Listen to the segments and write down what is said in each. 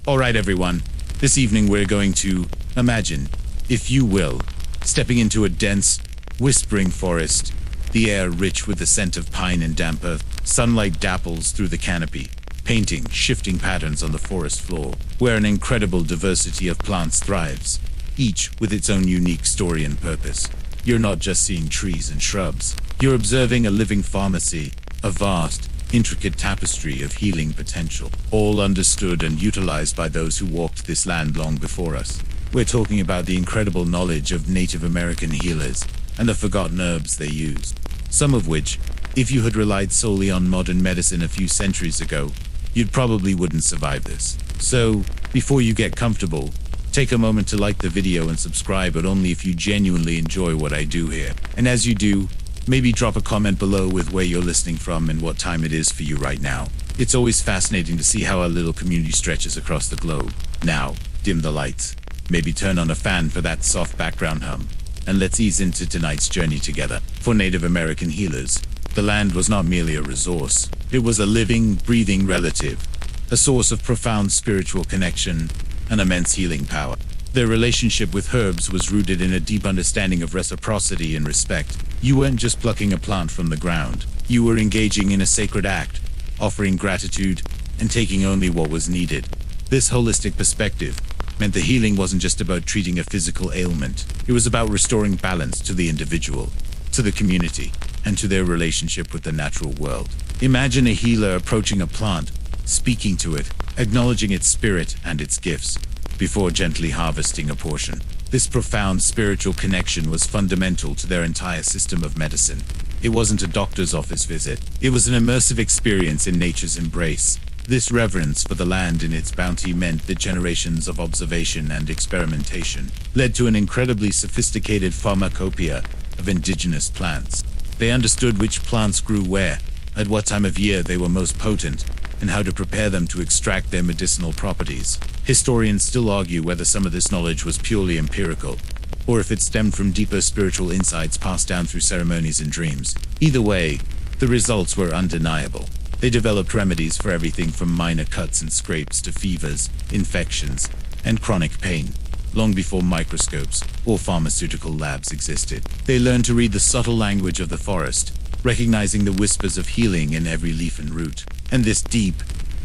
Alright everyone, this evening we're going to imagine, if you will, stepping into a dense, whispering forest, the air rich with the scent of pine and damp earth. Sunlight dapples through the canopy, painting shifting patterns on the forest floor, where an incredible diversity of plants thrives, each with its own unique story and purpose. You're not just seeing trees and shrubs, you're observing a living pharmacy, a vast, intricate tapestry of healing potential, all understood and utilized by those who walked this land long before us. We're talking about the incredible knowledge of Native American healers and the forgotten herbs they used, some of which, if you had relied solely on modern medicine a few centuries ago, you'd probably wouldn't survive this. So, before you get comfortable, take a moment to like the video and subscribe, but only if you genuinely enjoy what I do here. And as you do, maybe drop a comment below with where you're listening from and what time it is for you right now. It's always fascinating to see how our little community stretches across the globe. Now, dim the lights, maybe turn on a fan for that soft background hum, and let's ease into tonight's journey together. For Native American healers, the land was not merely a resource, it was a living, breathing relative, a source of profound spiritual connection and immense healing power. Their relationship with herbs was rooted in a deep understanding of reciprocity and respect. You weren't just plucking a plant from the ground, you were engaging in a sacred act, offering gratitude and taking only what was needed. This holistic perspective meant the healing wasn't just about treating a physical ailment, it was about restoring balance to the individual, to the community, and to their relationship with the natural world. Imagine a healer approaching a plant, speaking to it, acknowledging its spirit and its gifts, before gently harvesting a portion. This profound spiritual connection was fundamental to their entire system of medicine. It wasn't a doctor's office visit, it was an immersive experience in nature's embrace. This reverence for the land and its bounty meant that generations of observation and experimentation led to an incredibly sophisticated pharmacopoeia of indigenous plants. They understood which plants grew where, at what time of year they were most potent, and how to prepare them to extract their medicinal properties. Historians still argue whether some of this knowledge was purely empirical, or if it stemmed from deeper spiritual insights passed down through ceremonies and dreams. Either way, the results were undeniable. They developed remedies for everything from minor cuts and scrapes to fevers, infections, and chronic pain, long before microscopes or pharmaceutical labs existed. They learned to read the subtle language of the forest, recognizing the whispers of healing in every leaf and root. And this deep,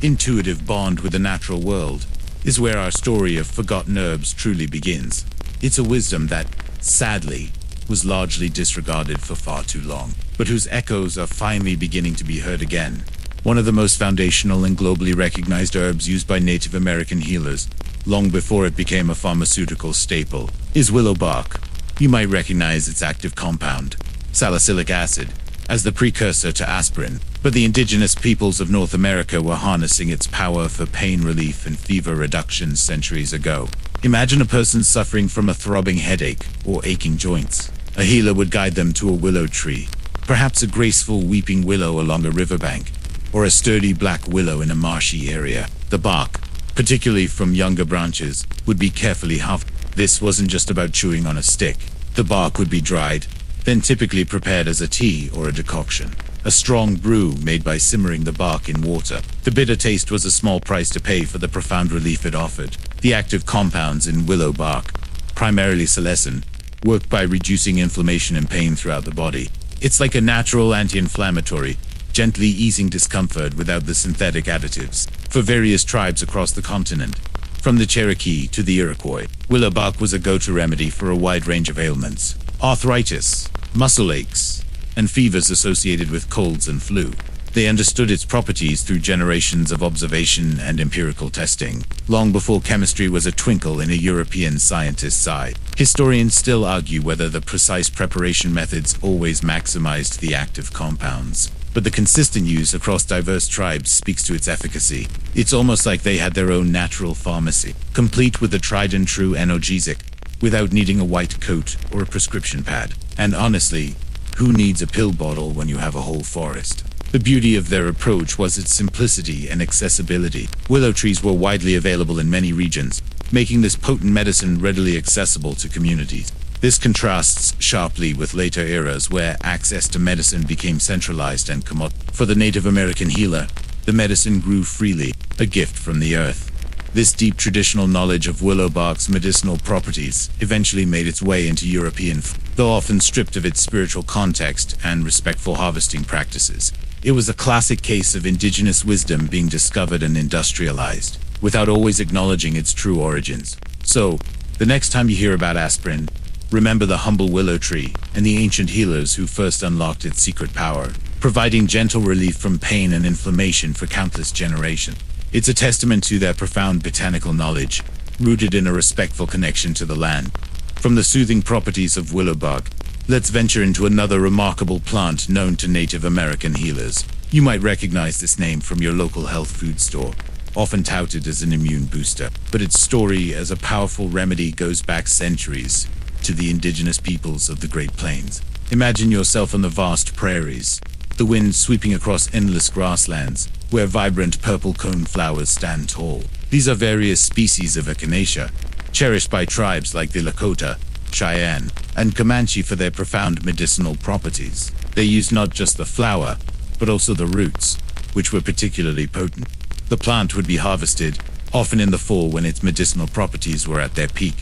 intuitive bond with the natural world is where our story of forgotten herbs truly begins. It's a wisdom that, sadly, was largely disregarded for far too long, but whose echoes are finally beginning to be heard again. One of the most foundational and globally recognized herbs used by Native American healers, long before it became a pharmaceutical staple, is willow bark. You might recognize its active compound, salicylic acid, as the precursor to aspirin, but the indigenous peoples of North America were harnessing its power for pain relief and fever reduction centuries ago. Imagine a person suffering from a throbbing headache or aching joints. A healer would guide them to a willow tree, perhaps a graceful weeping willow along a riverbank, or a sturdy black willow in a marshy area. The bark, particularly from younger branches, would be carefully huffed. This wasn't just about chewing on a stick. The bark would be dried, then typically prepared as a tea or a decoction, a strong brew made by simmering the bark in water. The bitter taste was a small price to pay for the profound relief it offered. The active compounds in willow bark, primarily salicin, work by reducing inflammation and pain throughout the body. It's like a natural anti-inflammatory, gently easing discomfort without the synthetic additives. For various tribes across the continent, from the Cherokee to the Iroquois, willow bark was a go-to remedy for a wide range of ailments: arthritis, muscle aches, and fevers associated with colds and flu. They understood its properties through generations of observation and empirical testing, long before chemistry was a twinkle in a European scientist's eye. Historians still argue whether the precise preparation methods always maximized the active compounds, but the consistent use across diverse tribes speaks to its efficacy. It's almost like they had their own natural pharmacy, complete with a tried and true analgesic, without needing a white coat or a prescription pad. And honestly, who needs a pill bottle when you have a whole forest? The beauty of their approach was its simplicity and accessibility. Willow trees were widely available in many regions, making this potent medicine readily accessible to communities. This contrasts sharply with later eras where access to medicine became centralized and commoditized. For the Native American healer, the medicine grew freely, a gift from the earth. This deep traditional knowledge of willow bark's medicinal properties eventually made its way into European, though often stripped of its spiritual context and respectful harvesting practices. It was a classic case of indigenous wisdom being discovered and industrialized, without always acknowledging its true origins. So, the next time you hear about aspirin, remember the humble willow tree and the ancient healers who first unlocked its secret power, providing gentle relief from pain and inflammation for countless generations. It's a testament to their profound botanical knowledge, rooted in a respectful connection to the land. From the soothing properties of willow bark, let's venture into another remarkable plant known to Native American healers. You might recognize this name from your local health food store, often touted as an immune booster, but its story as a powerful remedy goes back centuries to the indigenous peoples of the Great Plains. Imagine yourself on the vast prairies, the wind sweeping across endless grasslands, where vibrant purple cone flowers stand tall. These are various species of echinacea, cherished by tribes like the Lakota, Cheyenne, and Comanche for their profound medicinal properties. They used not just the flower, but also the roots, which were particularly potent. The plant would be harvested, often in the fall when its medicinal properties were at their peak,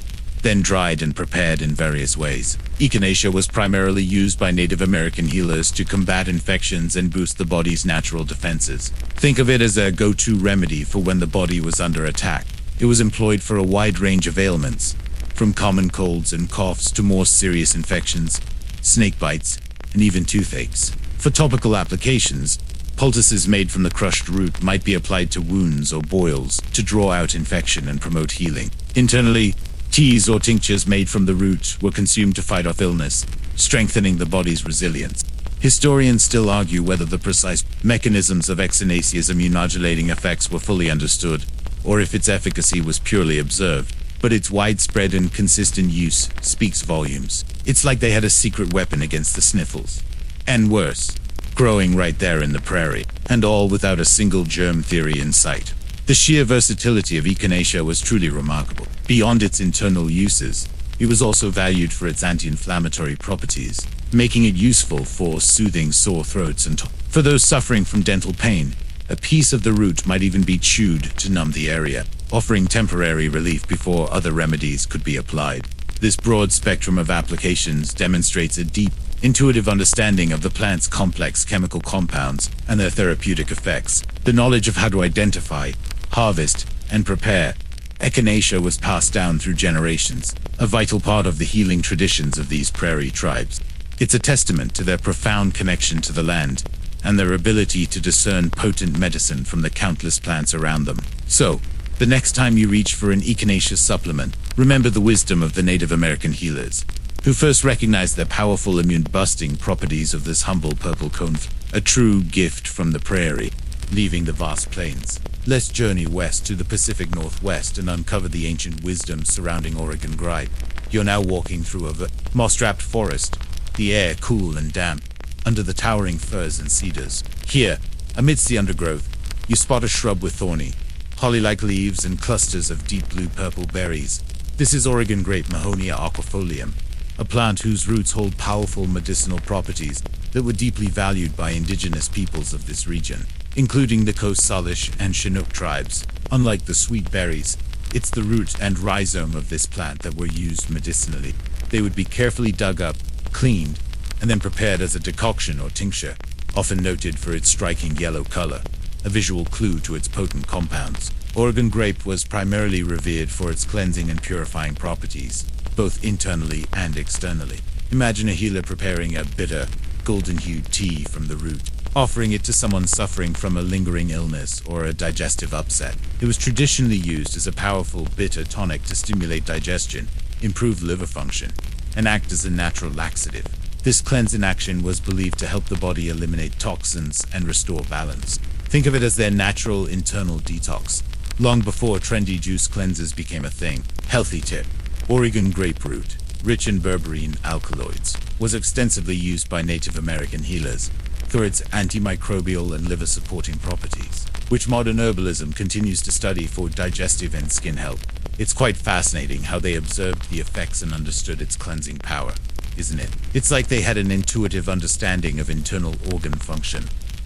then dried and prepared in various ways. Echinacea was primarily used by Native American healers to combat infections and boost the body's natural defenses. Think of it as a go-to remedy for when the body was under attack. It was employed for a wide range of ailments, from common colds and coughs to more serious infections, snake bites, and even toothaches. For topical applications, poultices made from the crushed root might be applied to wounds or boils to draw out infection and promote healing. Internally, teas or tinctures made from the root were consumed to fight off illness, strengthening the body's resilience. Historians still argue whether the precise mechanisms of echinacea's immunomodulating effects were fully understood, or if its efficacy was purely observed, but its widespread and consistent use speaks volumes. It's like they had a secret weapon against the sniffles. And worse, growing right there in the prairie, and all without a single germ theory in sight. The sheer versatility of echinacea was truly remarkable. Beyond its internal uses, it was also valued for its anti-inflammatory properties, making it useful for soothing sore throats and for those suffering from dental pain. A piece of the root might even be chewed to numb the area, offering temporary relief before other remedies could be applied. This broad spectrum of applications demonstrates a deep, intuitive understanding of the plant's complex chemical compounds and their therapeutic effects. The knowledge of how to identify, harvest, and prepare echinacea was passed down through generations, a vital part of the healing traditions of these prairie tribes. It's a testament to their profound connection to the land and their ability to discern potent medicine from the countless plants around them. So, the next time you reach for an echinacea supplement, remember the wisdom of the Native American healers, who first recognized the powerful immune-busting properties of this humble purple cone, a true gift from the prairie. Leaving the vast plains, let's journey west to the Pacific Northwest and uncover the ancient wisdom surrounding Oregon gripe. You're now walking through a moss-wrapped forest, the air cool and damp, under the towering firs and cedars. Here, amidst the undergrowth, you spot a shrub with thorny, holly-like leaves and clusters of deep blue-purple berries. This is Oregon grape Mahonia aquifolium, a plant whose roots hold powerful medicinal properties that were deeply valued by indigenous peoples of this region, including the Coast Salish and Chinook tribes. Unlike the sweet berries, it's the root and rhizome of this plant that were used medicinally. They would be carefully dug up, cleaned, and then prepared as a decoction or tincture, often noted for its striking yellow color, a visual clue to its potent compounds. Oregon grape was primarily revered for its cleansing and purifying properties, both internally and externally. Imagine a healer preparing a bitter, golden-hued tea from the root, offering it to someone suffering from a lingering illness or a digestive upset. It was traditionally used as a powerful bitter tonic to stimulate digestion, improve liver function, and act as a natural laxative. This cleansing action was believed to help the body eliminate toxins and restore balance. Think of it as their natural internal detox, long before trendy juice cleansers became a thing. Healthy tip: Oregon grape root, rich in berberine alkaloids, was extensively used by Native American healers for its antimicrobial and liver-supporting properties, which modern herbalism continues to study for digestive and skin health. It's quite fascinating how they observed the effects and understood its cleansing power, isn't it? It's like they had an intuitive understanding of internal organ function,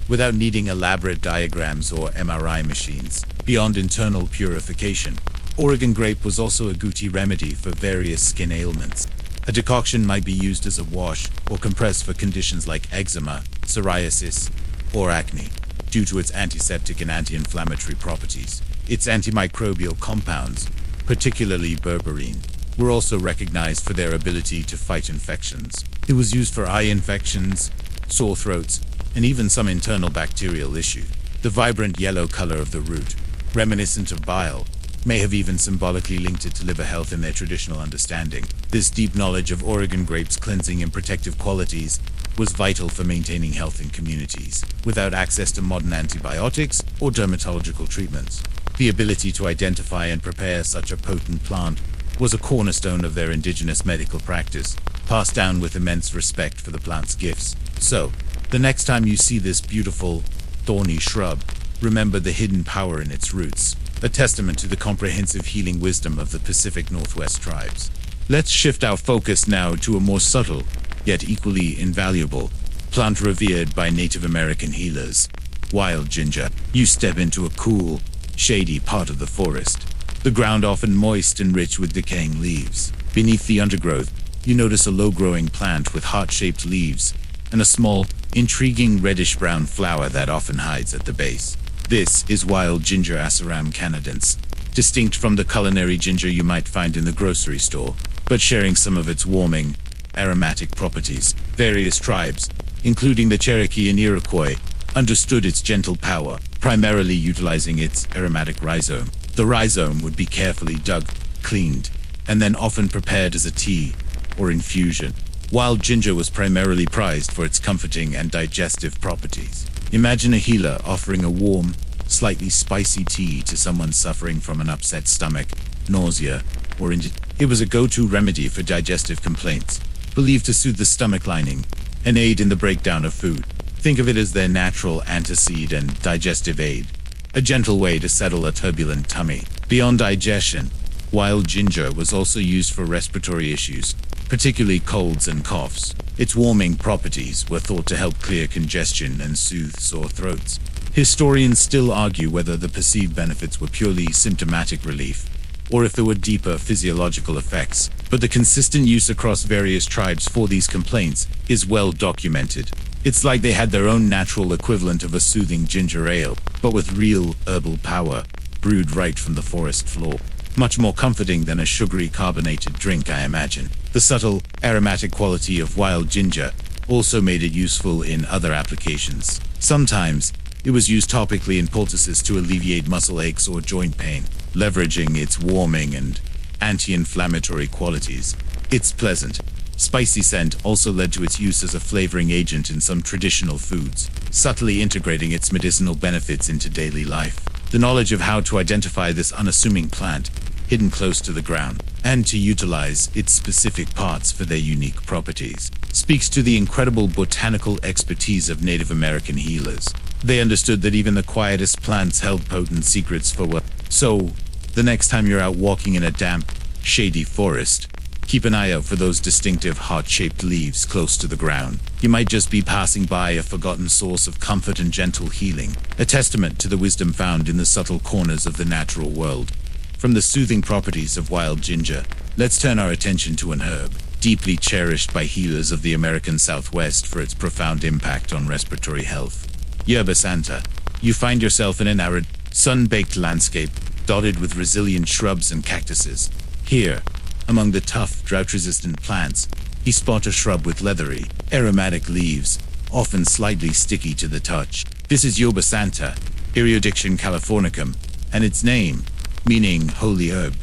without needing elaborate diagrams or MRI machines. Beyond internal purification, Oregon grape was also a Gucci remedy for various skin ailments. A decoction might be used as a wash or compressed for conditions like eczema, psoriasis, or acne, due to its antiseptic and anti-inflammatory properties. Its antimicrobial compounds, particularly berberine, were also recognized for their ability to fight infections. It was used for eye infections, sore throats, and even some internal bacterial issue. The vibrant yellow color of the root, reminiscent of bile, may have even symbolically linked it to liver health in their traditional understanding. This deep knowledge of Oregon grape's cleansing and protective qualities was vital for maintaining health in communities. Without access to modern antibiotics or dermatological treatments, the ability to identify and prepare such a potent plant was a cornerstone of their indigenous medical practice, passed down with immense respect for the plant's gifts. So, the next time you see this beautiful, thorny shrub, remember the hidden power in its roots, a testament to the comprehensive healing wisdom of the Pacific Northwest tribes. Let's shift our focus now to a more subtle, yet equally invaluable, plant revered by Native American healers, wild ginger. You step into a cool, shady part of the forest, the ground often moist and rich with decaying leaves. Beneath the undergrowth, you notice a low-growing plant with heart-shaped leaves and a small, intriguing reddish-brown flower that often hides at the base. This is wild ginger Asaram canadense, distinct from the culinary ginger you might find in the grocery store, but sharing some of its warming, aromatic properties. Various tribes, including the Cherokee and Iroquois, understood its gentle power, primarily utilizing its aromatic rhizome. The rhizome would be carefully dug, cleaned, and then often prepared as a tea or infusion. Wild ginger was primarily prized for its comforting and digestive properties. Imagine a healer offering a warm, slightly spicy tea to someone suffering from an upset stomach, nausea, or it was a go-to remedy for digestive complaints, believed to soothe the stomach lining and aid in the breakdown of food. Think of it as their natural antacid and digestive aid, a gentle way to settle a turbulent tummy. Beyond digestion, wild ginger was also used for respiratory issues, particularly colds and coughs. Its warming properties were thought to help clear congestion and soothe sore throats. Historians still argue whether the perceived benefits were purely symptomatic relief, or if there were deeper physiological effects, but the consistent use across various tribes for these complaints is well documented. It's like they had their own natural equivalent of a soothing ginger ale, but with real herbal power, brewed right from the forest floor. Much more comforting than a sugary carbonated drink, I imagine. The subtle, aromatic quality of wild ginger also made it useful in other applications. Sometimes, it was used topically in poultices to alleviate muscle aches or joint pain, leveraging its warming and anti-inflammatory qualities. Its pleasant, spicy scent also led to its use as a flavoring agent in some traditional foods, subtly integrating its medicinal benefits into daily life. The knowledge of how to identify this unassuming plant, hidden close to the ground, and to utilize its specific parts for their unique properties, speaks to the incredible botanical expertise of Native American healers. They understood that even the quietest plants held potent secrets for what. So, the next time you're out walking in a damp, shady forest, keep an eye out for those distinctive heart-shaped leaves close to the ground. You might just be passing by a forgotten source of comfort and gentle healing, a testament to the wisdom found in the subtle corners of the natural world. From the soothing properties of wild ginger, let's turn our attention to an herb, deeply cherished by healers of the American Southwest for its profound impact on respiratory health. Yerba Santa. You find yourself in an arid, sun-baked landscape, dotted with resilient shrubs and cactuses. Here, among the tough, drought-resistant plants, you spot a shrub with leathery, aromatic leaves, often slightly sticky to the touch. This is Yerba Santa, Eriodiction californicum, and its name, meaning holy herb,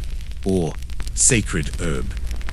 or sacred herb,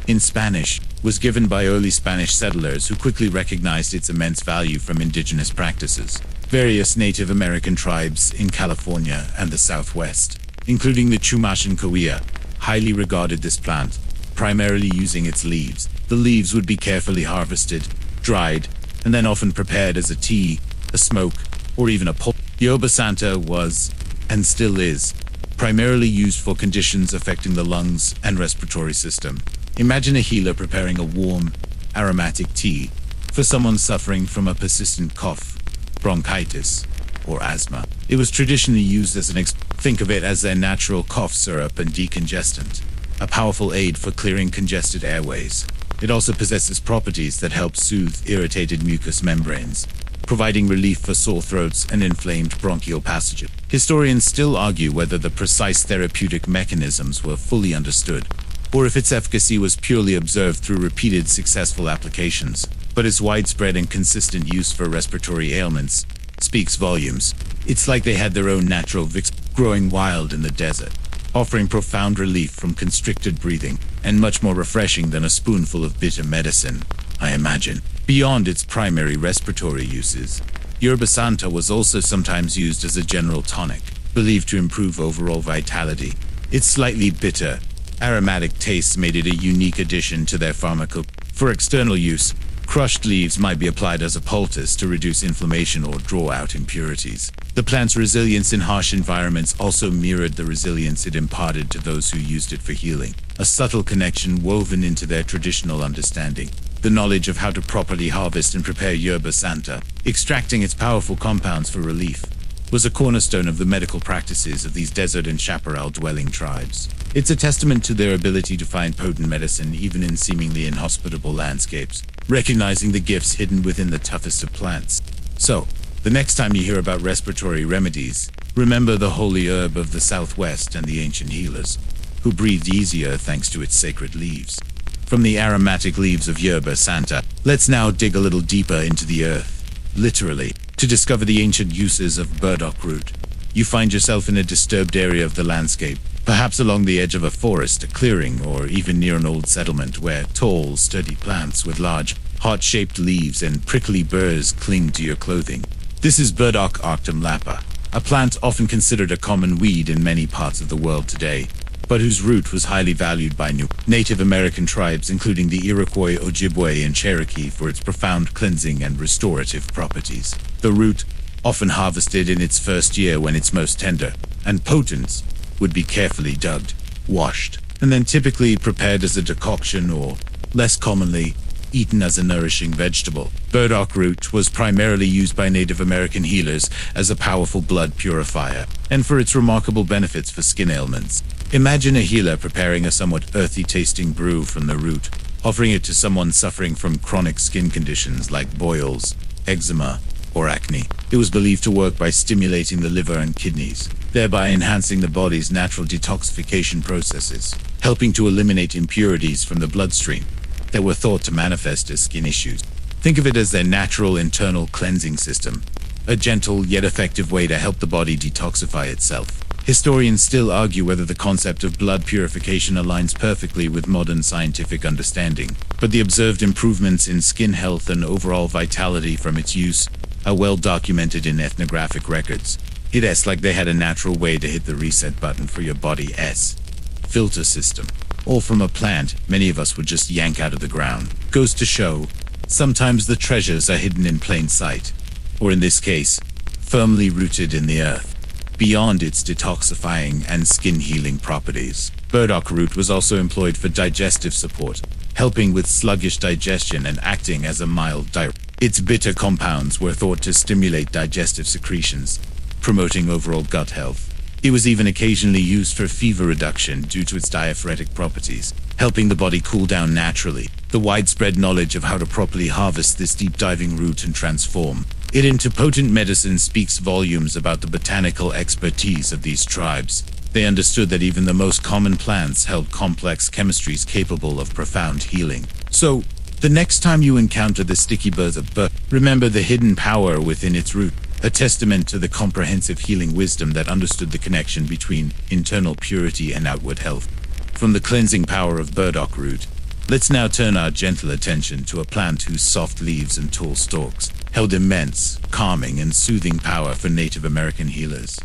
in Spanish, was given by early Spanish settlers who quickly recognized its immense value from indigenous practices. Various Native American tribes in California and the Southwest, including the Chumash and Cahuilla, highly regarded this plant, primarily using its leaves. The leaves would be carefully harvested, dried, and then often prepared as a tea, a smoke, or even a pulp. Yerba Santa was, and still is, primarily used for conditions affecting the lungs and respiratory system. Imagine a healer preparing a warm, aromatic tea for someone suffering from a persistent cough bronchitis, or asthma. It was traditionally used as think of it as their natural cough syrup and decongestant, a powerful aid for clearing congested airways. It also possesses properties that help soothe irritated mucous membranes, providing relief for sore throats and inflamed bronchial passages. Historians still argue whether the precise therapeutic mechanisms were fully understood, or if its efficacy was purely observed through repeated successful applications. But its widespread and consistent use for respiratory ailments speaks volumes. It's like they had their own natural vix growing wild in the desert, offering profound relief from constricted breathing, and much more refreshing than a spoonful of bitter medicine, I imagine. Beyond its primary respiratory uses, yerba santa was also sometimes used as a general tonic, believed to improve overall vitality. Its slightly bitter, aromatic taste made it a unique addition to their pharmacopoeia. For external use, crushed leaves might be applied as a poultice to reduce inflammation or draw out impurities. The plant's resilience in harsh environments also mirrored the resilience it imparted to those who used it for healing, a subtle connection woven into their traditional understanding. The knowledge of how to properly harvest and prepare yerba santa, extracting its powerful compounds for relief, was a cornerstone of the medical practices of these desert and chaparral-dwelling tribes. It's a testament to their ability to find potent medicine even in seemingly inhospitable landscapes, recognizing the gifts hidden within the toughest of plants. So, the next time you hear about respiratory remedies, remember the holy herb of the Southwest and the ancient healers, who breathed easier thanks to its sacred leaves. From the aromatic leaves of yerba santa, let's now dig a little deeper into the earth, literally, to discover the ancient uses of burdock root. You find yourself in a disturbed area of the landscape, perhaps along the edge of a forest, a clearing, or even near an old settlement where tall, sturdy plants with large, heart-shaped leaves and prickly burrs cling to your clothing. This is burdock arctum lapa, a plant often considered a common weed in many parts of the world today, but whose root was highly valued by Native American tribes, including the Iroquois, Ojibwe, and Cherokee, for its profound cleansing and restorative properties. The root, often harvested in its first year when it's most tender and potent, would be carefully dug, washed, and then typically prepared as a decoction or, less commonly, eaten as a nourishing vegetable. Burdock root was primarily used by Native American healers as a powerful blood purifier, and for its remarkable benefits for skin ailments. Imagine a healer preparing a somewhat earthy-tasting brew from the root, offering it to someone suffering from chronic skin conditions like boils, eczema, or acne. It was believed to work by stimulating the liver and kidneys, thereby enhancing the body's natural detoxification processes, helping to eliminate impurities from the bloodstream that were thought to manifest as skin issues. Think of it as their natural internal cleansing system, a gentle yet effective way to help the body detoxify itself. Historians still argue whether the concept of blood purification aligns perfectly with modern scientific understanding, but the observed improvements in skin health and overall vitality from its use are well documented in ethnographic records. It's like they had a natural way to hit the reset button for your body's filter system, all from a plant many of us would just yank out of the ground. Goes to show, sometimes the treasures are hidden in plain sight, or in this case, firmly rooted in the earth. Beyond its detoxifying and skin healing properties, burdock root was also employed for digestive support, helping with sluggish digestion and acting as a mild diuretic. Its bitter compounds were thought to stimulate digestive secretions, promoting overall gut health. It was even occasionally used for fever reduction due to its diaphoretic properties, helping the body cool down naturally. The widespread knowledge of how to properly harvest this deep-diving root and transform it into potent medicine speaks volumes about the botanical expertise of these tribes. They understood that even the most common plants held complex chemistries capable of profound healing. So, the next time you encounter the sticky buzz of remember the hidden power within its root, a testament to the comprehensive healing wisdom that understood the connection between internal purity and outward health. From the cleansing power of burdock root, let's now turn our gentle attention to a plant whose soft leaves and tall stalks held immense, calming, and soothing power for Native American healers.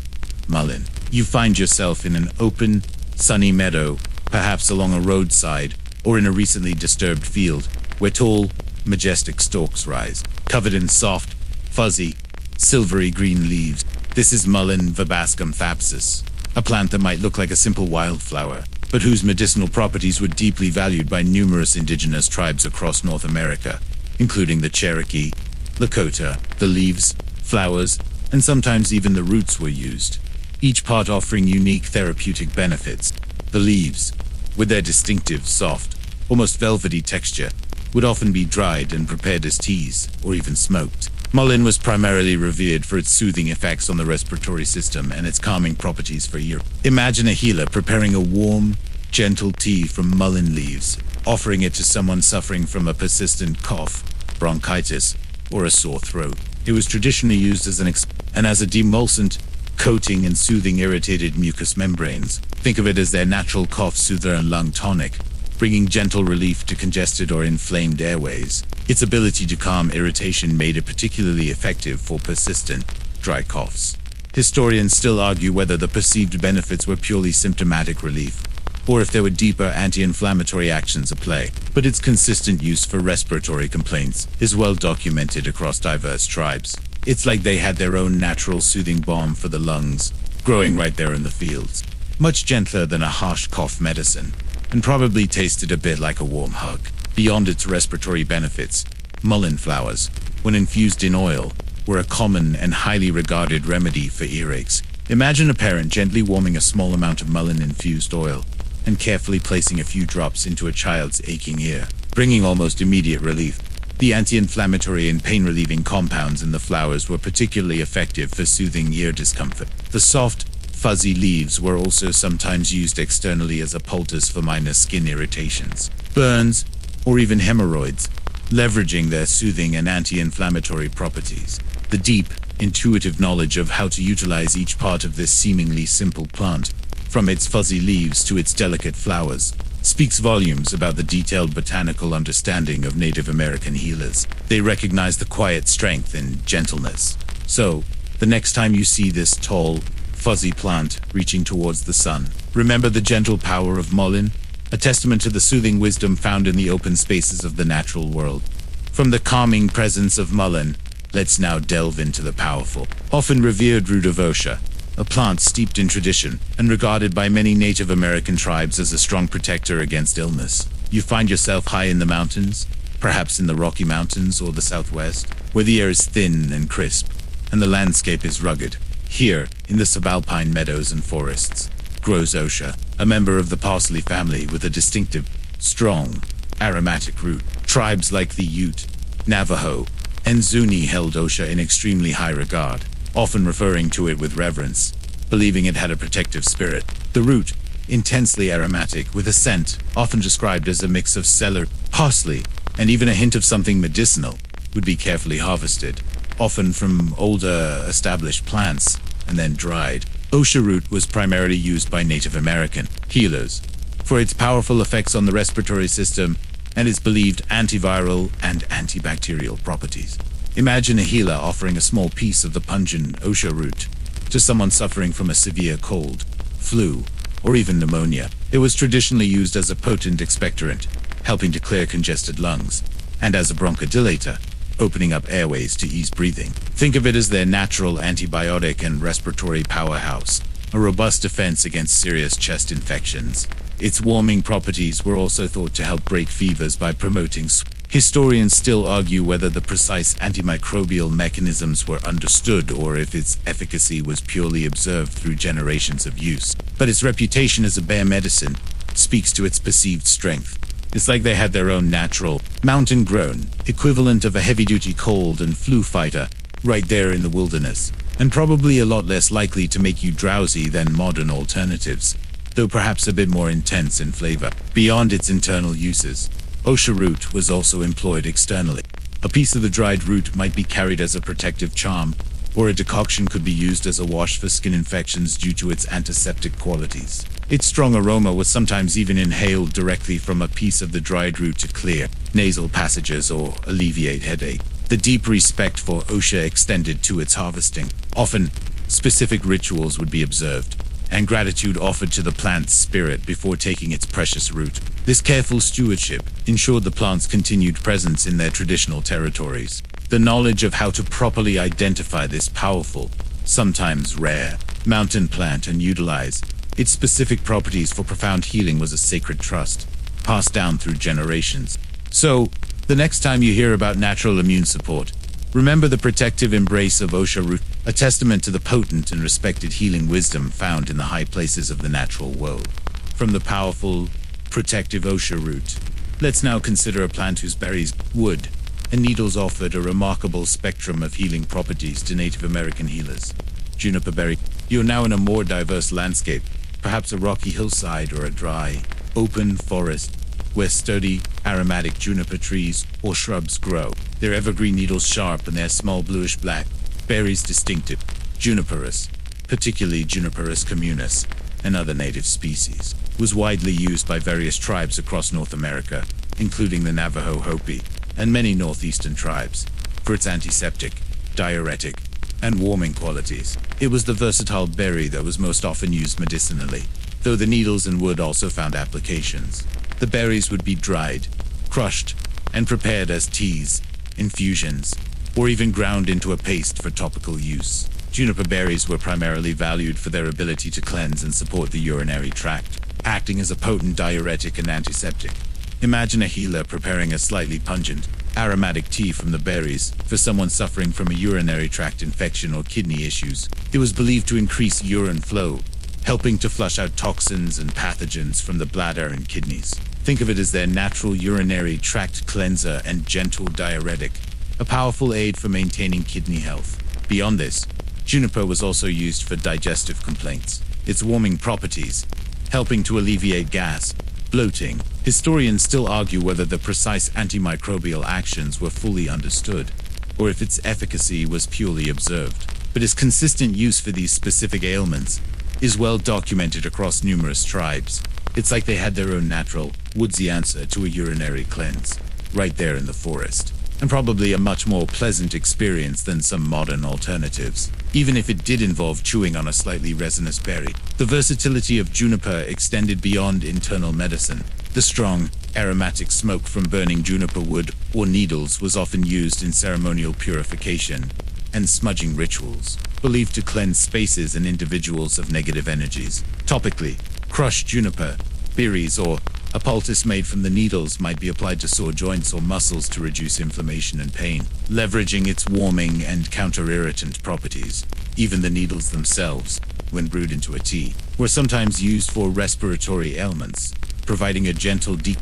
Mullein. You find yourself in an open, sunny meadow, perhaps along a roadside, or in a recently disturbed field, where tall, majestic stalks rise, covered in soft, fuzzy, silvery green leaves. This is Mullein verbascum thapsus, a plant that might look like a simple wildflower, but whose medicinal properties were deeply valued by numerous indigenous tribes across North America, including the Cherokee, Lakota. The leaves, flowers, and sometimes even the roots were used, each part offering unique therapeutic benefits. The leaves, with their distinctive, soft, almost velvety texture, would often be dried and prepared as teas, or even smoked. Mullein was primarily revered for its soothing effects on the respiratory system and its calming properties for ear. Imagine a healer preparing a warm, gentle tea from mullein leaves, offering it to someone suffering from a persistent cough, bronchitis, or a sore throat. It was traditionally used as as a demulcent, coating and soothing irritated mucous membranes. Think of it as their natural cough soother and lung tonic, bringing gentle relief to congested or inflamed airways. Its ability to calm irritation made it particularly effective for persistent, dry coughs. Historians still argue whether the perceived benefits were purely symptomatic relief, or if there were deeper anti-inflammatory actions at play. But its consistent use for respiratory complaints is well documented across diverse tribes. It's like they had their own natural soothing balm for the lungs, growing right there in the fields. Much gentler than a harsh cough medicine, and probably tasted a bit like a warm hug. Beyond its respiratory benefits, mullein flowers, when infused in oil, were a common and highly regarded remedy for earaches. Imagine a parent gently warming a small amount of mullein-infused oil and carefully placing a few drops into a child's aching ear, bringing almost immediate relief. The anti-inflammatory and pain-relieving compounds in the flowers were particularly effective for soothing ear discomfort. The soft, fuzzy leaves were also sometimes used externally as a poultice for minor skin irritations, burns, or even hemorrhoids, leveraging their soothing and anti-inflammatory properties. The deep, intuitive knowledge of how to utilize each part of this seemingly simple plant, from its fuzzy leaves to its delicate flowers, speaks volumes about the detailed botanical understanding of Native American healers. They recognize the quiet strength and gentleness. So, the next time you see this tall, fuzzy plant reaching towards the sun, remember the gentle power of mullein, a testament to the soothing wisdom found in the open spaces of the natural world. From the calming presence of mullein, let's now delve into the powerful, often revered root of Osha, a plant steeped in tradition and regarded by many Native American tribes as a strong protector against illness. You find yourself high in the mountains, perhaps in the Rocky Mountains or the Southwest, where the air is thin and crisp, and the landscape is rugged. Here, in the subalpine meadows and forests, grows Osha, a member of the parsley family with a distinctive, strong, aromatic root. Tribes like the Ute, Navajo, and Zuni held Osha in extremely high regard, often referring to it with reverence, believing it had a protective spirit. The root, intensely aromatic with a scent, often described as a mix of celery, parsley, and even a hint of something medicinal, would be carefully harvested, often from older, established plants, and then dried. Osha root was primarily used by Native American healers for its powerful effects on the respiratory system and its believed antiviral and antibacterial properties. Imagine a healer offering a small piece of the pungent Osha root to someone suffering from a severe cold, flu, or even pneumonia. It was traditionally used as a potent expectorant, helping to clear congested lungs, and as a bronchodilator, opening up airways to ease breathing. Think of it as their natural antibiotic and respiratory powerhouse, a robust defense against serious chest infections. Its warming properties were also thought to help break fevers by promoting Historians still argue whether the precise antimicrobial mechanisms were understood or if its efficacy was purely observed through generations of use. But its reputation as a bare medicine speaks to its perceived strength. It's like they had their own natural, mountain-grown equivalent of a heavy-duty cold and flu fighter right there in the wilderness, and probably a lot less likely to make you drowsy than modern alternatives, though perhaps a bit more intense in flavor. Beyond its internal uses, Osha root was also employed externally. A piece of the dried root might be carried as a protective charm, or a decoction could be used as a wash for skin infections due to its antiseptic qualities. Its strong aroma was sometimes even inhaled directly from a piece of the dried root to clear nasal passages or alleviate headache. The deep respect for Osha extended to its harvesting. Often, specific rituals would be observed, and gratitude offered to the plant's spirit before taking its precious root. This careful stewardship ensured the plant's continued presence in their traditional territories. The knowledge of how to properly identify this powerful, sometimes rare, mountain plant and utilize its specific properties for profound healing was a sacred trust, passed down through generations. So, the next time you hear about natural immune support, Remember the protective embrace of Osha root, a testament to the potent and respected healing wisdom found in the high places of the natural world. From the powerful, protective Osha root, let's now consider a plant whose berries, wood, and needles offered a remarkable spectrum of healing properties to Native American healers. Juniper berry. You're now in a more diverse landscape, perhaps a rocky hillside or a dry, open forest, where sturdy, aromatic juniper trees or shrubs grow. Their evergreen needles sharp and their small bluish-black berries distinctive. Juniperus, particularly Juniperus communis, and other native species, was widely used by various tribes across North America, including the Navajo Hopi and many northeastern tribes, for its antiseptic, diuretic, and warming qualities. It was the versatile berry that was most often used medicinally, though the needles and wood also found applications. The berries would be dried, crushed, and prepared as teas, infusions, or even ground into a paste for topical use. Juniper berries were primarily valued for their ability to cleanse and support the urinary tract, acting as a potent diuretic and antiseptic. Imagine a healer preparing a slightly pungent, aromatic tea from the berries for someone suffering from a urinary tract infection or kidney issues. It was believed to increase urine flow, helping to flush out toxins and pathogens from the bladder and kidneys. Think of it as their natural urinary tract cleanser and gentle diuretic, a powerful aid for maintaining kidney health. Beyond this, juniper was also used for digestive complaints. Its warming properties, helping to alleviate gas, bloating. Historians still argue whether the precise antimicrobial actions were fully understood, or if its efficacy was purely observed. But its consistent use for these specific ailments is well documented across numerous tribes. It's like they had their own natural, woodsy answer to a urinary cleanse, right there in the forest. And probably a much more pleasant experience than some modern alternatives, even if it did involve chewing on a slightly resinous berry. The versatility of juniper extended beyond internal medicine. The strong, aromatic smoke from burning juniper wood or needles was often used in ceremonial purification and smudging rituals, believed to cleanse spaces and individuals of negative energies. Topically, crushed juniper, berries, or a poultice made from the needles might be applied to sore joints or muscles to reduce inflammation and pain, leveraging its warming and counter-irritant properties. Even the needles themselves, when brewed into a tea, were sometimes used for respiratory ailments, providing a gentle, deep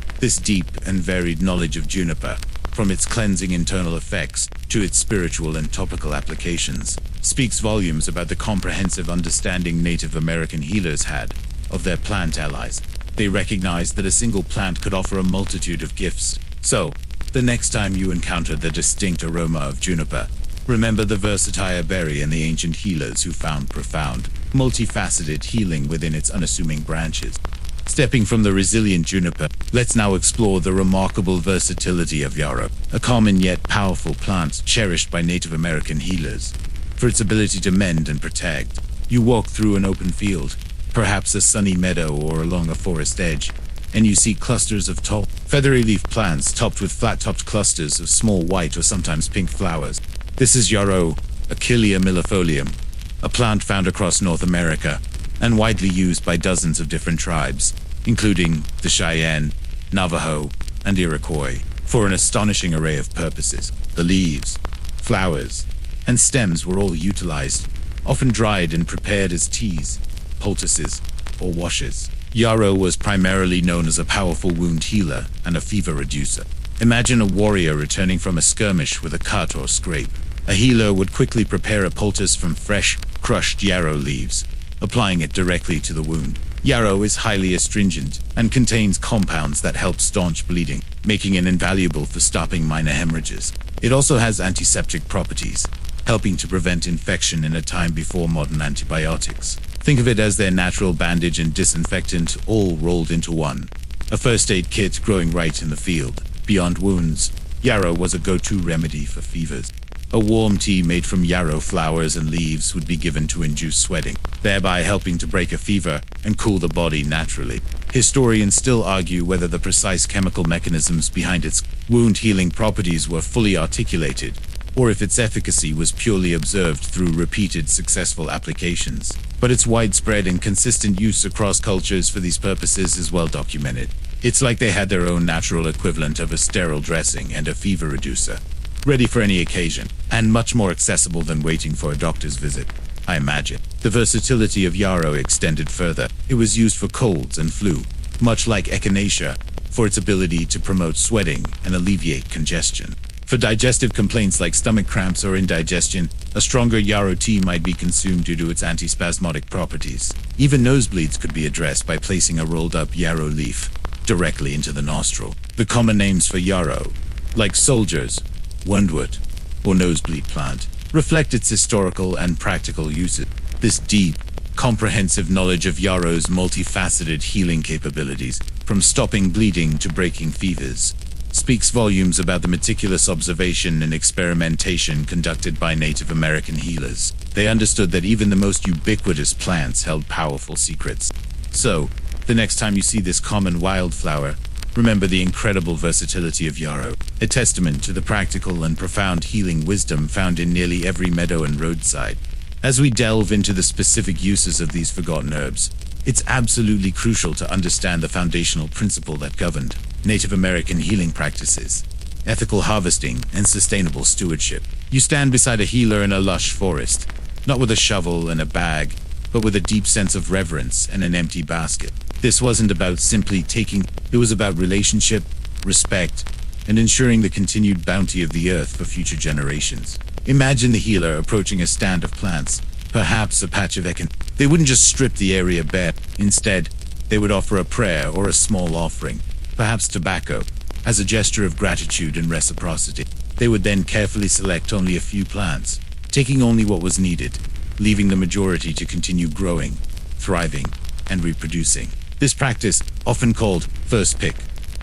and varied knowledge of juniper, from its cleansing internal effects to its spiritual and topical applications, speaks volumes about the comprehensive understanding Native American healers had of their plant allies. They recognized that a single plant could offer a multitude of gifts. So, the next time you encounter the distinct aroma of juniper, remember the versatile berry and the ancient healers who found profound, multifaceted healing within its unassuming branches. Stepping from the resilient juniper, let's now explore the remarkable versatility of yarrow, a common yet powerful plant cherished by Native American healers for its ability to mend and protect. You walk through an open field, perhaps a sunny meadow or along a forest edge, and you see clusters of tall, feathery leaf plants topped with flat-topped clusters of small white or sometimes pink flowers. This is yarrow, Achillea millefolium, a plant found across North America and widely used by dozens of different tribes, including the Cheyenne, Navajo, and Iroquois, for an astonishing array of purposes. The leaves, flowers, and stems were all utilized, often dried and prepared as teas, poultices, or washes. Yarrow was primarily known as a powerful wound healer and a fever reducer. Imagine a warrior returning from a skirmish with a cut or scrape. A healer would quickly prepare a poultice from fresh, crushed yarrow leaves, applying it directly to the wound. Yarrow is highly astringent and contains compounds that help staunch bleeding, making it invaluable for stopping minor hemorrhages. It also has antiseptic properties, helping to prevent infection in a time before modern antibiotics. Think of it as their natural bandage and disinfectant all rolled into one. A first aid kit growing right in the field. Beyond wounds, yarrow was a go-to remedy for fevers. A warm tea made from yarrow flowers and leaves would be given to induce sweating, thereby helping to break a fever and cool the body naturally. Historians still argue whether the precise chemical mechanisms behind its wound healing properties were fully articulated, or if its efficacy was purely observed through repeated successful applications. But its widespread and consistent use across cultures for these purposes is well documented. It's like they had their own natural equivalent of a sterile dressing and a fever reducer. ready for any occasion, and much more accessible than waiting for a doctor's visit, I imagine. The versatility of yarrow extended further. It was used for colds and flu, much like echinacea, for its ability to promote sweating and alleviate congestion. For digestive complaints like stomach cramps or indigestion, a stronger yarrow tea might be consumed due to its antispasmodic properties. Even nosebleeds could be addressed by placing a rolled-up yarrow leaf directly into the nostril. The common names for yarrow, like soldiers, wormwood, or nosebleed plant, reflect its historical and practical uses. This deep, comprehensive knowledge of yarrow's multifaceted healing capabilities, from stopping bleeding to breaking fevers, speaks volumes about the meticulous observation and experimentation conducted by Native American healers. They understood that even the most ubiquitous plants held powerful secrets. So, the next time you see this common wildflower, remember the incredible versatility of yarrow, a testament to the practical and profound healing wisdom found in nearly every meadow and roadside. As we delve into the specific uses of these forgotten herbs, it's absolutely crucial to understand the foundational principle that governed Native American healing practices: ethical harvesting and sustainable stewardship. You stand beside a healer in a lush forest, not with a shovel and a bag, but with a deep sense of reverence and an empty basket. This wasn't about simply taking, it was about relationship, respect, and ensuring the continued bounty of the earth for future generations. Imagine the healer approaching a stand of plants, perhaps a patch of echin. They wouldn't just strip the area bare. Instead, they would offer a prayer or a small offering, perhaps tobacco, as a gesture of gratitude and reciprocity. They would then carefully select only a few plants, taking only what was needed, leaving the majority to continue growing, thriving, and reproducing. This practice, often called first pick,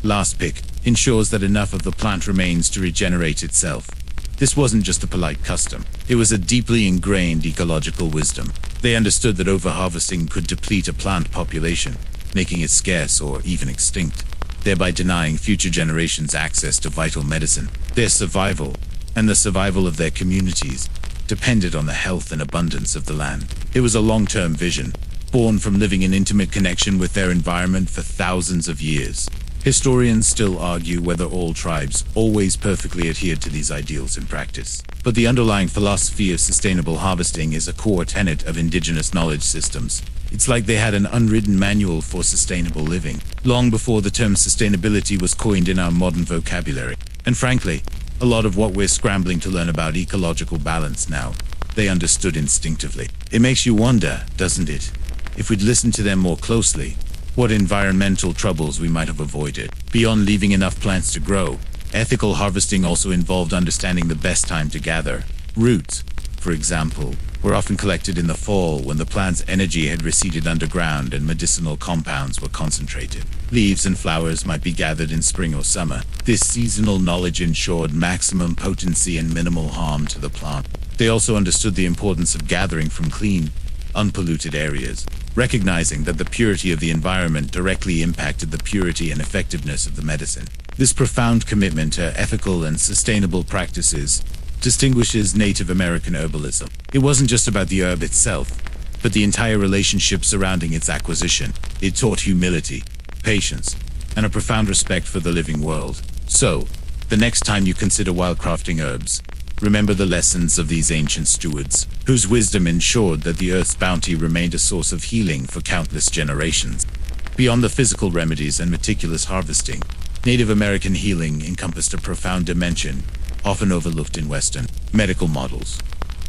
last pick, ensures that enough of the plant remains to regenerate itself. This wasn't just a polite custom. It was a deeply ingrained ecological wisdom. They understood that overharvesting could deplete a plant population, making it scarce or even extinct, thereby denying future generations access to vital medicine. Their survival, and the survival of their communities, depended on the health and abundance of the land. It was a long-term vision, born from living in intimate connection with their environment for thousands of years. Historians still argue whether all tribes always perfectly adhered to these ideals in practice. But the underlying philosophy of sustainable harvesting is a core tenet of indigenous knowledge systems. It's like they had an unwritten manual for sustainable living, long before the term sustainability was coined in our modern vocabulary. And frankly, a lot of what we're scrambling to learn about ecological balance now, they understood instinctively. It makes you wonder, doesn't it, if we'd listened to them more closely, what environmental troubles we might have avoided. Beyond leaving enough plants to grow, ethical harvesting also involved understanding the best time to gather. Roots, for example, were often collected in the fall when the plant's energy had receded underground and medicinal compounds were concentrated. Leaves and flowers might be gathered in spring or summer. This seasonal knowledge ensured maximum potency and minimal harm to the plant. They also understood the importance of gathering from clean, unpolluted areas, recognizing that the purity of the environment directly impacted the purity and effectiveness of the medicine. This profound commitment to ethical and sustainable practices distinguishes Native American herbalism. It wasn't just about the herb itself, but the entire relationship surrounding its acquisition. It taught humility, patience, and a profound respect for the living world. So, the next time you consider wildcrafting herbs, remember the lessons of these ancient stewards, whose wisdom ensured that the earth's bounty remained a source of healing for countless generations. Beyond the physical remedies and meticulous harvesting, Native American healing encompassed a profound dimension, often overlooked in Western medical models: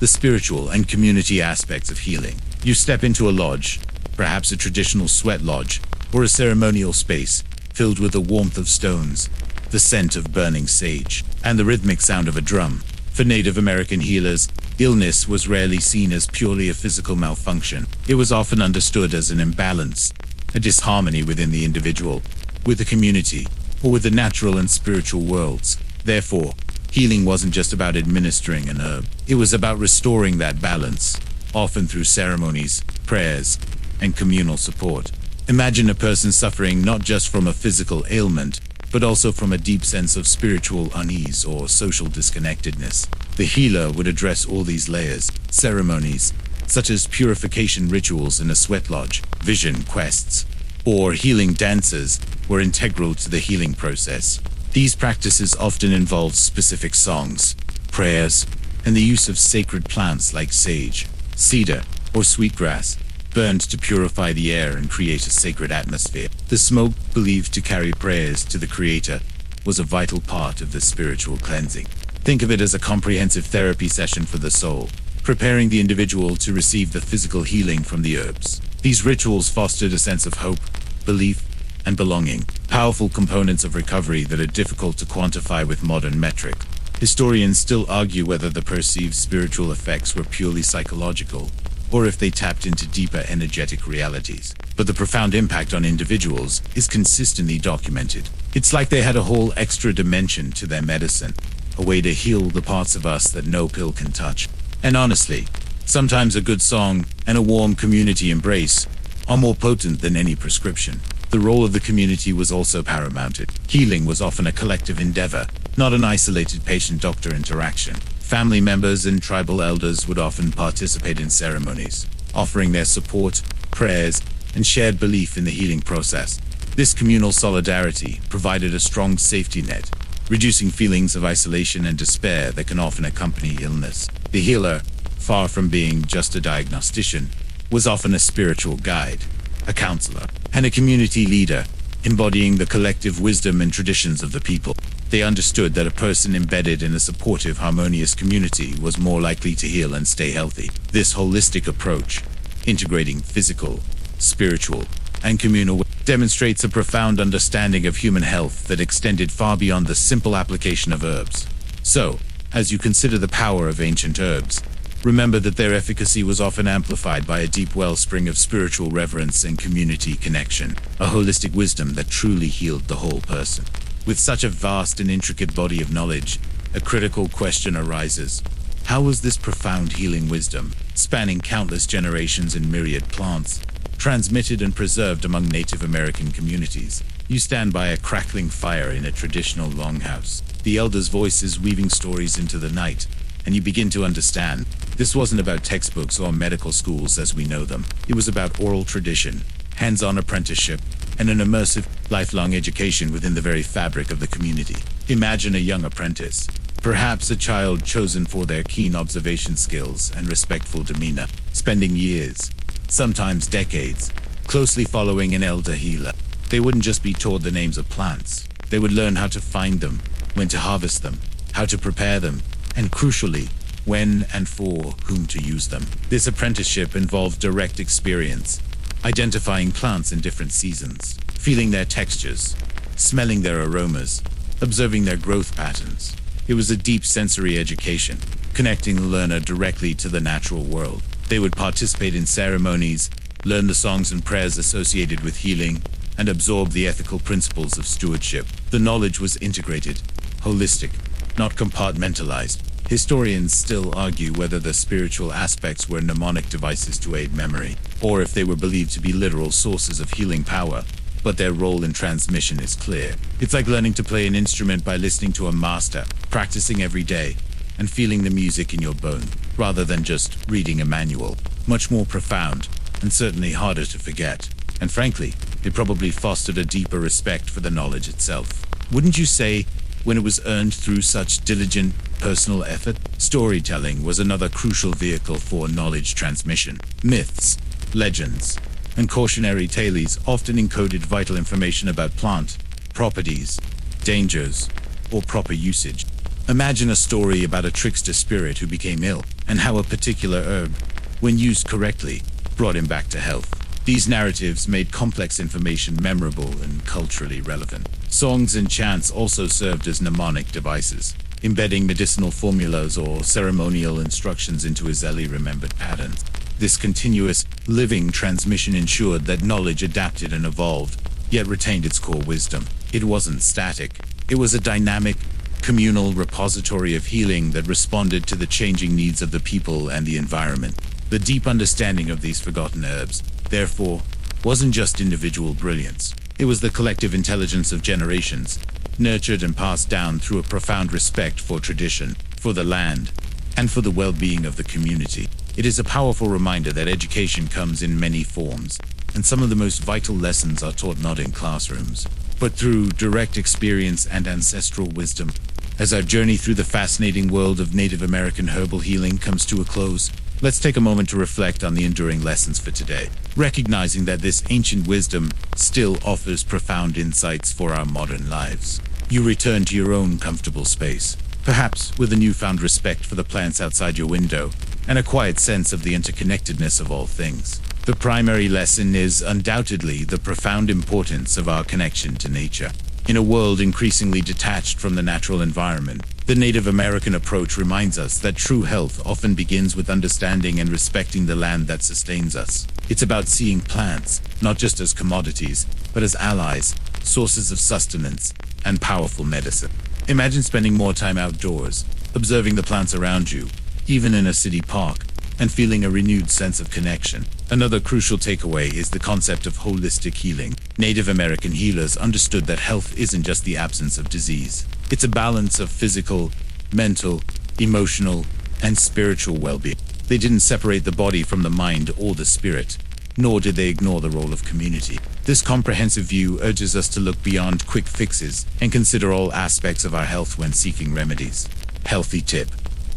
the spiritual and community aspects of healing. You step into a lodge, perhaps a traditional sweat lodge, or a ceremonial space filled with the warmth of stones, the scent of burning sage, and the rhythmic sound of a drum. For Native American healers, illness was rarely seen as purely a physical malfunction. It was often understood as an imbalance, a disharmony within the individual, with the community, or with the natural and spiritual worlds. Therefore, healing wasn't just about administering an herb. It was about restoring that balance, often through ceremonies, prayers, and communal support. Imagine a person suffering not just from a physical ailment, but also from a deep sense of spiritual unease or social disconnectedness. The healer would address all these layers. Ceremonies, such as purification rituals in a sweat lodge, vision quests, or healing dances, were integral to the healing process. These practices often involve specific songs, prayers, and the use of sacred plants like sage, cedar, or sweetgrass, burned to purify the air and create a sacred atmosphere. The smoke, believed to carry prayers to the Creator, was a vital part of the spiritual cleansing. Think of it as a comprehensive therapy session for the soul, preparing the individual to receive the physical healing from the herbs. These rituals fostered a sense of hope, belief, and belonging, powerful components of recovery that are difficult to quantify with modern metrics. Historians still argue whether the perceived spiritual effects were purely psychological, or if they tapped into deeper energetic realities. But the profound impact on individuals is consistently documented. It's like they had a whole extra dimension to their medicine, a way to heal the parts of us that no pill can touch. And honestly, sometimes a good song and a warm community embrace are more potent than any prescription. The role of the community was also paramount. Healing was often a collective endeavor, not an isolated patient-doctor interaction. Family members and tribal elders would often participate in ceremonies, offering their support, prayers, and shared belief in the healing process. This communal solidarity provided a strong safety net, reducing feelings of isolation and despair that can often accompany illness. The healer, far from being just a diagnostician, was often a spiritual guide, a counselor, and a community leader, embodying the collective wisdom and traditions of the people. They understood that a person embedded in a supportive, harmonious community was more likely to heal and stay healthy. This holistic approach, integrating physical, spiritual, and communal, demonstrates a profound understanding of human health that extended far beyond the simple application of herbs. So, as you consider the power of ancient herbs, remember that their efficacy was often amplified by a deep wellspring of spiritual reverence and community connection, a holistic wisdom that truly healed the whole person. With such a vast and intricate body of knowledge, a critical question arises. How was this profound healing wisdom, spanning countless generations and myriad plants, transmitted and preserved among Native American communities? You stand by a crackling fire in a traditional longhouse, the elders' voices weaving stories into the night, and you begin to understand. This wasn't about textbooks or medical schools as we know them. It was about oral tradition, hands-on apprenticeship, and an immersive, lifelong education within the very fabric of the community. Imagine a young apprentice, perhaps a child chosen for their keen observation skills and respectful demeanor, spending years, sometimes decades, closely following an elder healer. They wouldn't just be taught the names of plants. They would learn how to find them, when to harvest them, how to prepare them, and crucially, when and for whom to use them. This apprenticeship involved direct experience, identifying plants in different seasons, feeling their textures, smelling their aromas, observing their growth patterns. It was a deep sensory education, connecting the learner directly to the natural world. They would participate in ceremonies, learn the songs and prayers associated with healing, and absorb the ethical principles of stewardship. The knowledge was integrated, holistic, not compartmentalized. Historians still argue whether the spiritual aspects were mnemonic devices to aid memory, or if they were believed to be literal sources of healing power, but their role in transmission is clear. It's like learning to play an instrument by listening to a master, practicing every day, and feeling the music in your bone, rather than just reading a manual. Much more profound, and certainly harder to forget. And frankly, it probably fostered a deeper respect for the knowledge itself. Wouldn't you say, when it was earned through such diligent, personal effort? Storytelling was another crucial vehicle for knowledge transmission. Myths, legends, and cautionary tales often encoded vital information about plant properties, dangers, or proper usage. Imagine a story about a trickster spirit who became ill, and how a particular herb, when used correctly, brought him back to health. These narratives made complex information memorable and culturally relevant. Songs and chants also served as mnemonic devices, embedding medicinal formulas or ceremonial instructions into easily remembered patterns. This continuous, living transmission ensured that knowledge adapted and evolved, yet retained its core wisdom. It wasn't static. It was a dynamic, communal repository of healing that responded to the changing needs of the people and the environment. The deep understanding of these forgotten herbs, therefore, wasn't just individual brilliance. It was the collective intelligence of generations, nurtured and passed down through a profound respect for tradition, for the land, and for the well-being of the community. It is a powerful reminder that education comes in many forms, and some of the most vital lessons are taught not in classrooms, but through direct experience and ancestral wisdom. As our journey through the fascinating world of Native American herbal healing comes to a close, let's take a moment to reflect on the enduring lessons for today, recognizing that this ancient wisdom still offers profound insights for our modern lives. You return to your own comfortable space, perhaps with a newfound respect for the plants outside your window and a quiet sense of the interconnectedness of all things. The primary lesson is undoubtedly the profound importance of our connection to nature. In a world increasingly detached from the natural environment, the Native American approach reminds us that true health often begins with understanding and respecting the land that sustains us. It's about seeing plants, not just as commodities, but as allies, sources of sustenance, and powerful medicine. Imagine spending more time outdoors, observing the plants around you, even in a city park, and feeling a renewed sense of connection. Another crucial takeaway is the concept of holistic healing. Native American healers understood that health isn't just the absence of disease. It's a balance of physical, mental, emotional, and spiritual well-being. They didn't separate the body from the mind or the spirit, nor did they ignore the role of community. This comprehensive view urges us to look beyond quick fixes and consider all aspects of our health when seeking remedies. Healthy tip.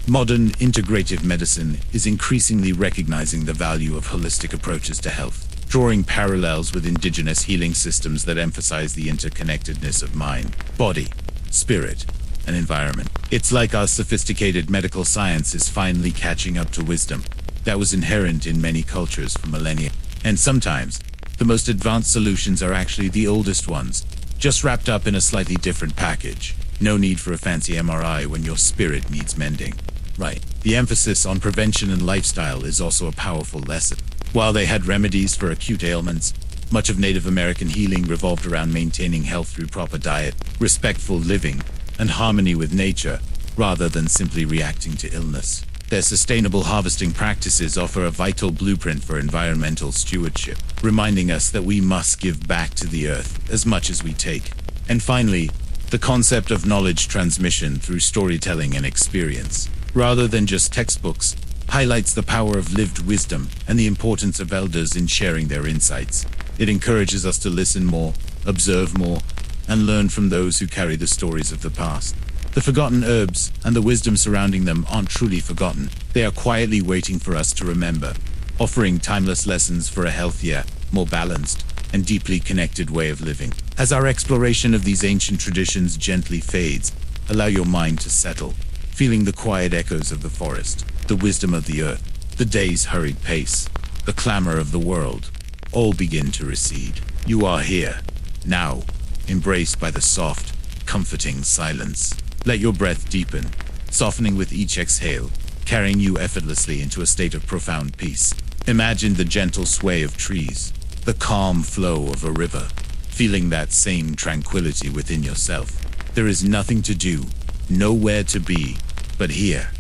Modern integrative medicine is increasingly recognizing the value of holistic approaches to health, drawing parallels with indigenous healing systems that emphasize the interconnectedness of mind, body, spirit, and environment. It's like our sophisticated medical science is finally catching up to wisdom that was inherent in many cultures for millennia. And sometimes, the most advanced solutions are actually the oldest ones, just wrapped up in a slightly different package. No need for a fancy MRI when your spirit needs mending. Right. The emphasis on prevention and lifestyle is also a powerful lesson. While they had remedies for acute ailments, much of Native American healing revolved around maintaining health through proper diet, respectful living, and harmony with nature, rather than simply reacting to illness. Their sustainable harvesting practices offer a vital blueprint for environmental stewardship, reminding us that we must give back to the earth as much as we take. And finally, the concept of knowledge transmission through storytelling and experience, rather than just textbooks, highlights the power of lived wisdom and the importance of elders in sharing their insights. It encourages us to listen more, observe more, and learn from those who carry the stories of the past. The forgotten herbs and the wisdom surrounding them aren't truly forgotten. They are quietly waiting for us to remember, offering timeless lessons for a healthier, more balanced, and deeply connected way of living. As our exploration of these ancient traditions gently fades, allow your mind to settle, feeling the quiet echoes of the forest, the wisdom of the earth, the day's hurried pace, the clamor of the world, all begin to recede. You are here, now, embraced by the soft, comforting silence. Let your breath deepen, softening with each exhale, carrying you effortlessly into a state of profound peace. Imagine the gentle sway of trees, the calm flow of a river, feeling that same tranquility within yourself. There is nothing to do, nowhere to be, but here,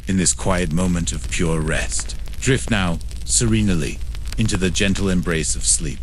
in this quiet moment of pure rest. Drift now, serenely, into the gentle embrace of sleep.